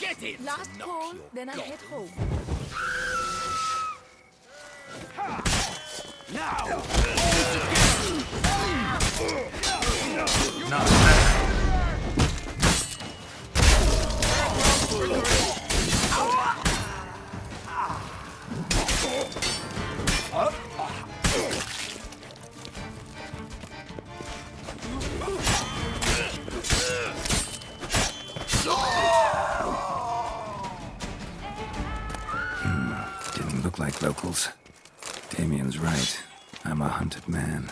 Get in! Last call, then I head home. Now! Not bad. Didn't look like locals. Damien's right. I'm a hunted man.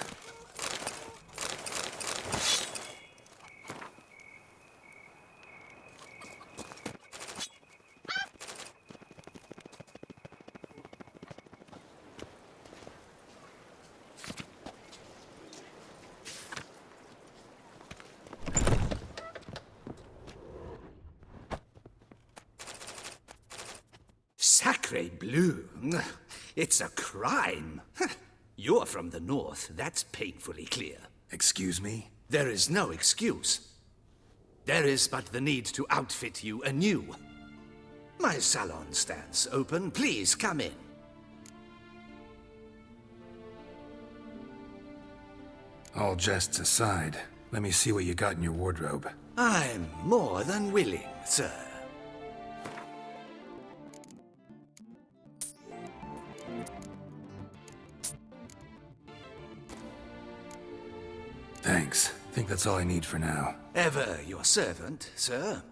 Sacre bleu! It's a crime! You're from the north, that's painfully clear. Excuse me? There is no excuse. There is but the need to outfit you anew. My salon stands open. Please come in. All jests aside, let me see what you got in your wardrobe. I'm more than willing, sir. Thanks. Think that's all I need for now. Ever your servant, sir.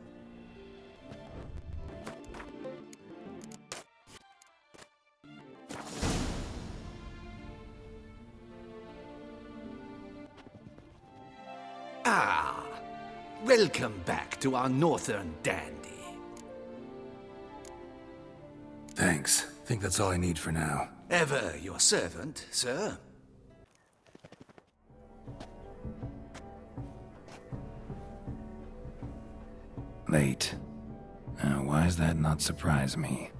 Ah, welcome back to our northern dandy. Thanks. Think that's all I need for now. Ever your servant, sir. Late. Why does that not surprise me?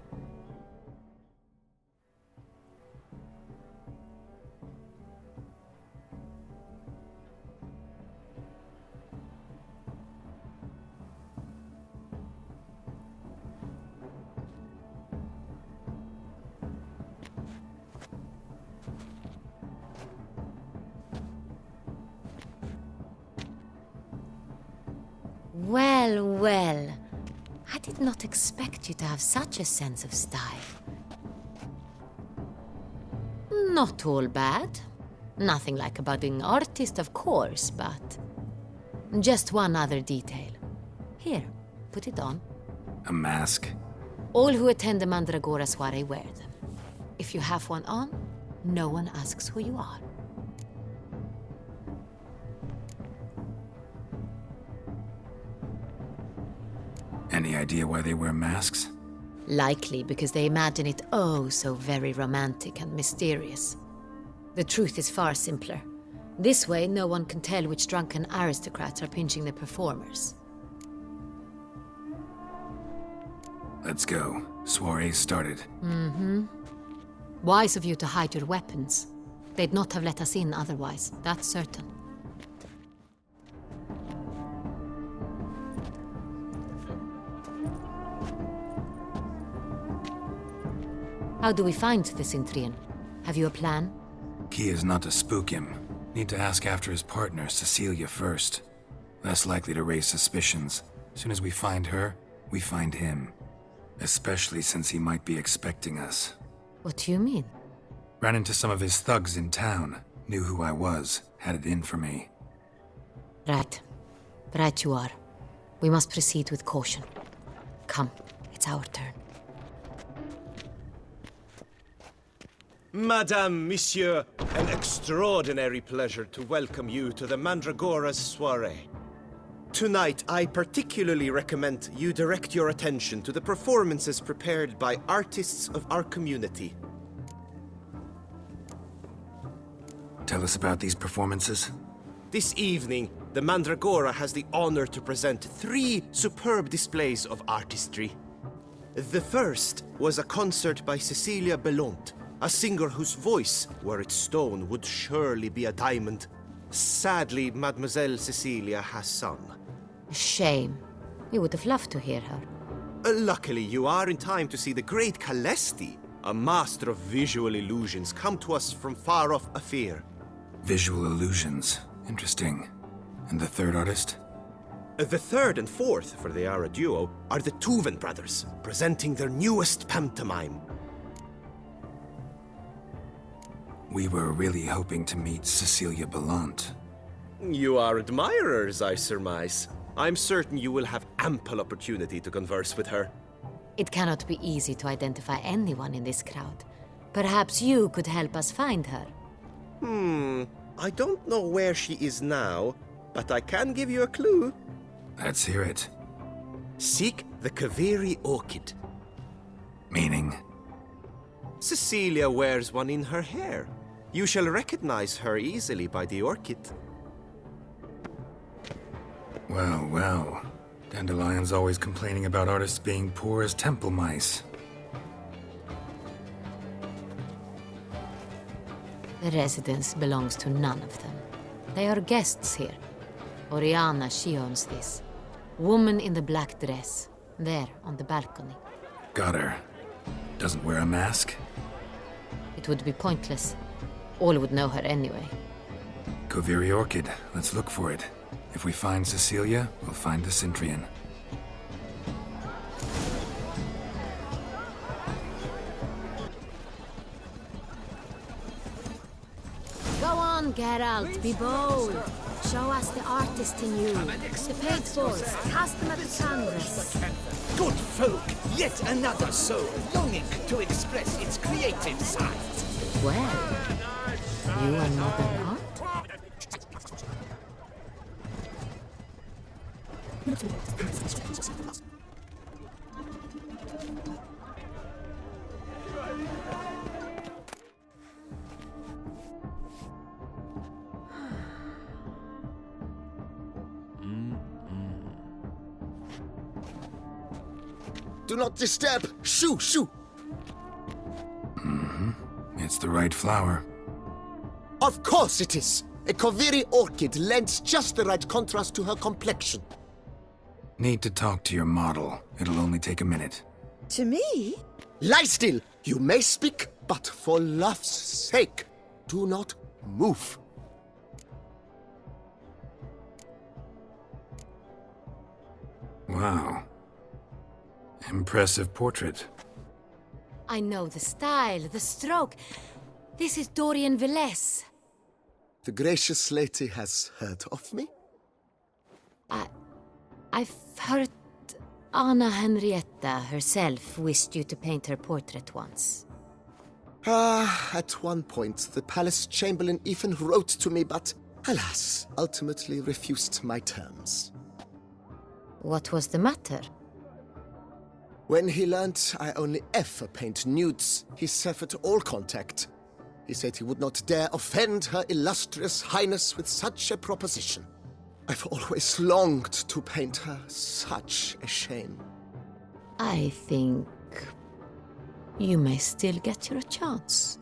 Well, well. I did not expect you to have such a sense of style. Not all bad. Nothing like a budding artist, of course, but... just one other detail. Here, put it on. A mask? All who attend the Mandragora soiree wear them. If you have one on, no one asks who you are. Any idea why they wear masks? Likely because they imagine it oh so very romantic and mysterious. The truth is far simpler. This way, no one can tell which drunken aristocrats are pinching the performers. Let's go. Soiree started. Mm-hmm. Wise of you to hide your weapons. They'd not have let us in otherwise, that's certain. How do we find the Cintrian? Have you a plan? Key is not to spook him. Need to ask after his partner, Cecilia, first. Less likely to raise suspicions. As soon as we find her, we find him. Especially since he might be expecting us. What do you mean? Ran into some of his thugs in town. Knew who I was. Had it in for me. Right. Right you are. We must proceed with caution. Come, it's our turn. Madame, Monsieur, an extraordinary pleasure to welcome you to the Mandragora's soiree. Tonight, I particularly recommend you direct your attention to the performances prepared by artists of our community. Tell us about these performances. This evening, the Mandragora has the honor to present 3 superb displays of artistry. The first was a concert by Cecilia Belont, a singer whose voice, were it stone, would surely be a diamond. Sadly, Mademoiselle Cecilia has sung. Shame. We would have loved to hear her. Luckily, you are in time to see the great Calesti, a master of visual illusions, come to us from far off Afir. Visual illusions. Interesting. And the third artist? The third and fourth, for they are a duo, are the Tuven brothers, presenting their newest pantomime. We were really hoping to meet Cecilia Belant. You are admirers, I surmise. I'm certain you will have ample opportunity to converse with her. It cannot be easy to identify anyone in this crowd. Perhaps you could help us find her. I don't know where she is now, but I can give you a clue. Let's hear it. Seek the Kaviri orchid. Meaning? Cecilia wears one in her hair. You shall recognize her easily by the orchid. Well, well. Dandelion's always complaining about artists being poor as temple mice. The residence belongs to none of them. They are guests here. Orianna, she owns this. Woman in the black dress. There, on the balcony. Got her. Doesn't wear a mask? It would be pointless. All would know her anyway. Kaviri Orchid. Let's look for it. If we find Cecilia, we'll find the Cintrian. Go on, Geralt, be bold. Show us the artist in you. The faithfuls, cast them at the canvas. Good folk, yet another soul longing to express its creative side. Well, you are modern art? Do not disturb! Shoo! Shoo! It's the right flower. Of course it is! A Kaviri orchid lends just the right contrast to her complexion. Need to talk to your model. It'll only take a minute. To me? Lie still! You may speak, but for love's sake, do not move. Wow. Impressive portrait. I know the style, the stroke. This is Dorian Velez. The gracious lady has heard of me? I've heard Anna Henrietta herself wished you to paint her portrait once. At one point, the palace chamberlain even wrote to me, but, alas, ultimately refused my terms. What was the matter? When he learnt I only ever paint nudes, he severed all contact. He said he would not dare offend her illustrious highness with such a proposition. I've always longed to paint her. Such a shame. I think you may still get your chance.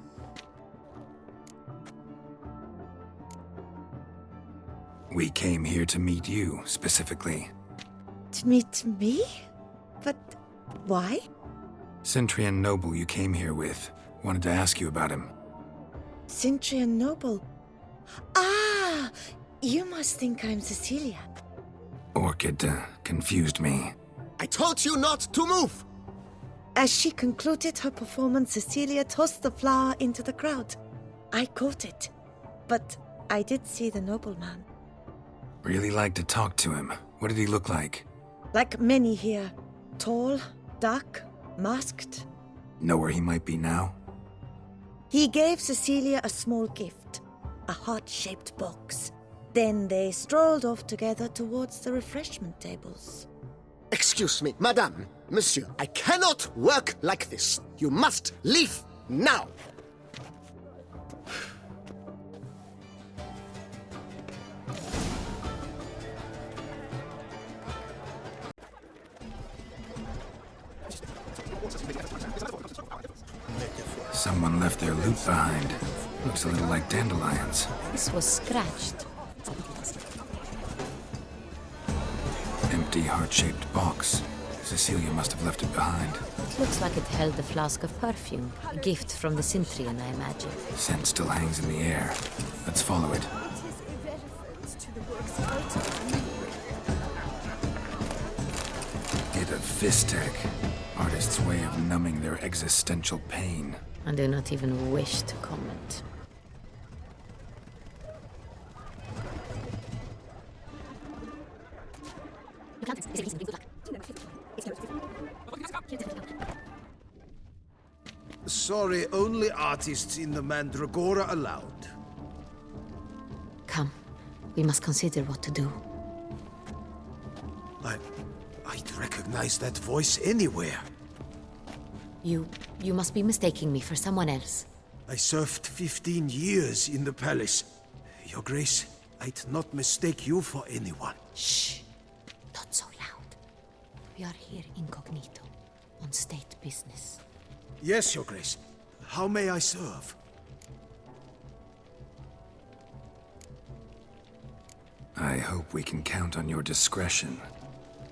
We came here to meet you, specifically. To meet me? But why? Cintrian noble you came here with. Wanted to ask you about him. Cintra noble. Ah! You must think I'm Cecilia. Orchid confused me. I told you not to move! As she concluded her performance, Cecilia tossed the flower into the crowd. I caught it, but I did see the nobleman. Really like to talk to him. What did he look like? Like many here. Tall, dark, masked. Know where he might be now? He gave Cecilia a small gift, a heart-shaped box. Then they strolled off together towards the refreshment tables. Excuse me, madame, monsieur, I cannot work like this. You must leave now. Someone left their loot behind. Looks a little like dandelions. This was scratched. Empty. empty heart-shaped box. Cecilia must have left it behind. It looks like it held a flask of perfume. A gift from the Cintrian, I imagine. Scent still hangs in the air. Let's follow it. Hit of Fistek. Artist's way of numbing their existential pain. I do not even wish to comment. Sorry, only artists in the Mandragora allowed. Come, we must consider what to do. I'd recognize that voice anywhere. You must be mistaking me for someone else. I served 15 years in the palace. Your Grace, I'd not mistake you for anyone. Shh! Not so loud. We are here incognito, on state business. Yes, Your Grace. How may I serve? I hope we can count on your discretion.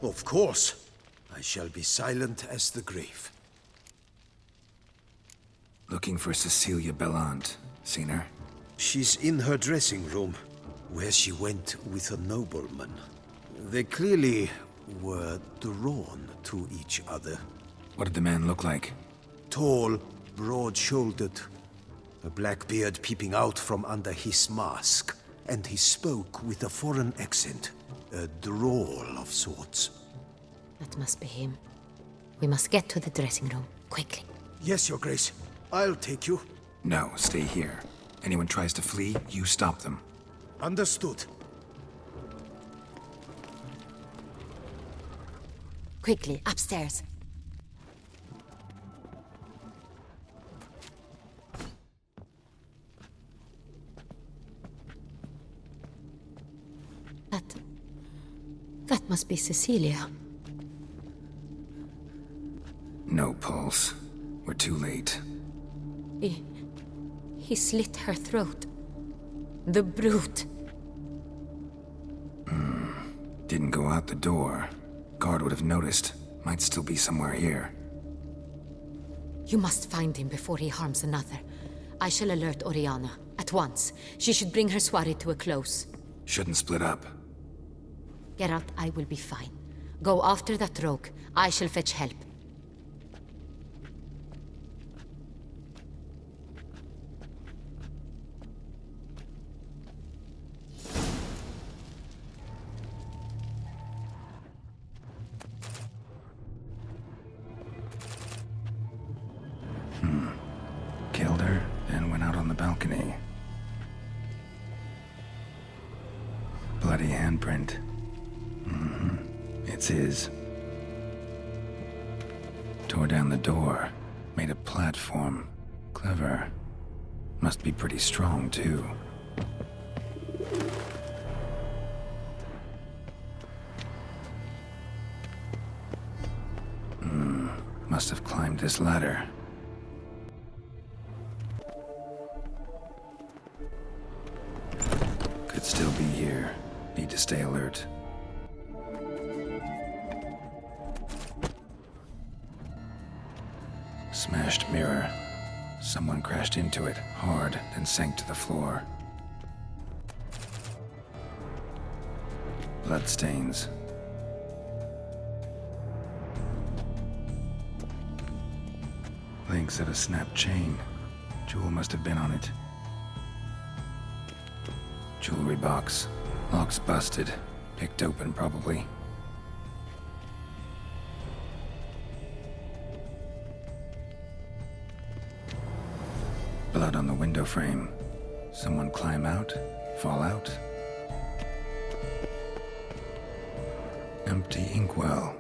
Of course. I shall be silent as the grave. Looking for Cecilia Bellant. Seen her? She's in her dressing room, where she went with a nobleman. They clearly were drawn to each other. What did the man look like? Tall, broad-shouldered, a black beard peeping out from under his mask, and he spoke with a foreign accent, a drawl of sorts. That must be him. We must get to the dressing room, quickly. Yes, Your Grace. I'll take you. No, stay here. Anyone tries to flee, you stop them. Understood. Quickly, upstairs. That must be Cecilia. No pulse. We're too late. He slit her throat. The brute. Didn't go out the door. Guard would have noticed. Might still be somewhere here. You must find him before he harms another. I shall alert Orianna. At once. She should bring her soirée to a close. Shouldn't split up. Geralt, I will be fine. Go after that rogue. I shall fetch help. Killed her, and went out on the balcony. Bloody handprint. It's his. Tore down the door. Made a platform. Clever. Must be pretty strong, too. Must have climbed this ladder. Could still be here. Need to stay alert. Smashed mirror. Someone crashed into it, hard, then sank to the floor. Bloodstains. Links of a snapped chain. Jewel must have been on it. Jewelry box. Lock's busted. Picked open, probably. Blood on the window frame. Someone climb out? Fall out? Empty inkwell.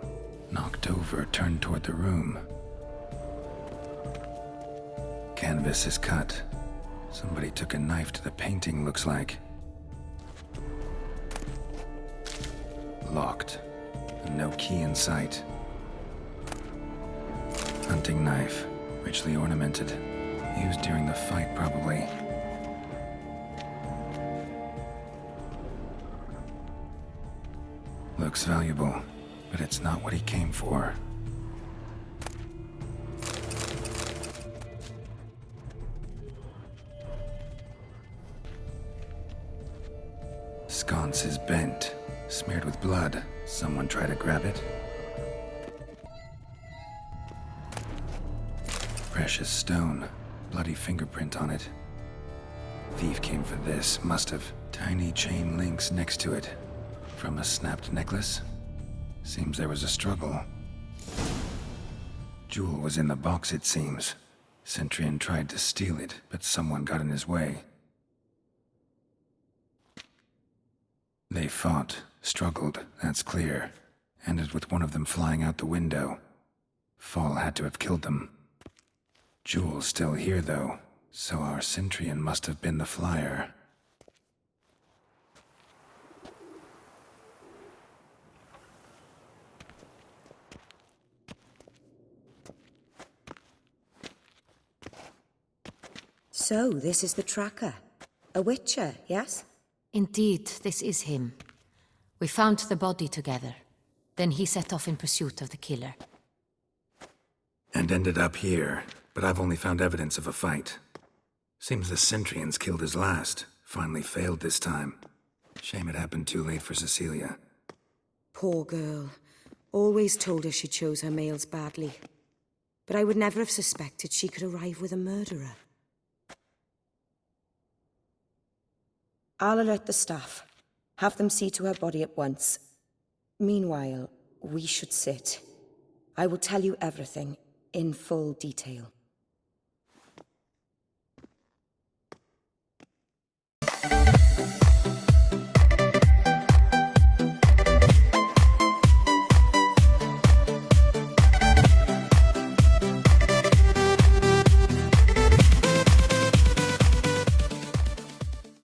Knocked over, turned toward the room. Canvas is cut. Somebody took a knife to the painting, looks like. Locked. And no key in sight. Hunting knife. Richly ornamented. Used during the fight, probably. Looks valuable. but it's not what he came for. Sconce is bent, smeared with blood. Someone try to grab it? Precious stone, bloody fingerprint on it. Thief came for this, must have. Tiny chain links next to it. From a snapped necklace? Seems there was a struggle. Jewel was in the box, it seems. Centrian tried to steal it, but someone got in his way. They fought, struggled, that's clear. Ended with one of them flying out the window. Fall had to have killed them. Jewel's still here, though, so our Cintrian must have been the flyer. So, this is the tracker. A witcher, yes? Indeed, this is him. We found the body together. Then he set off in pursuit of the killer. And ended up here, but I've only found evidence of a fight. Seems the Cintrians killed his last. Finally failed this time. Shame it happened too late for Cecilia. Poor girl. Always told her she chose her males badly. But I would never have suspected she could arrive with a murderer. I'll alert the staff. Have them see to her body at once. Meanwhile, we should sit. I will tell you everything, in full detail.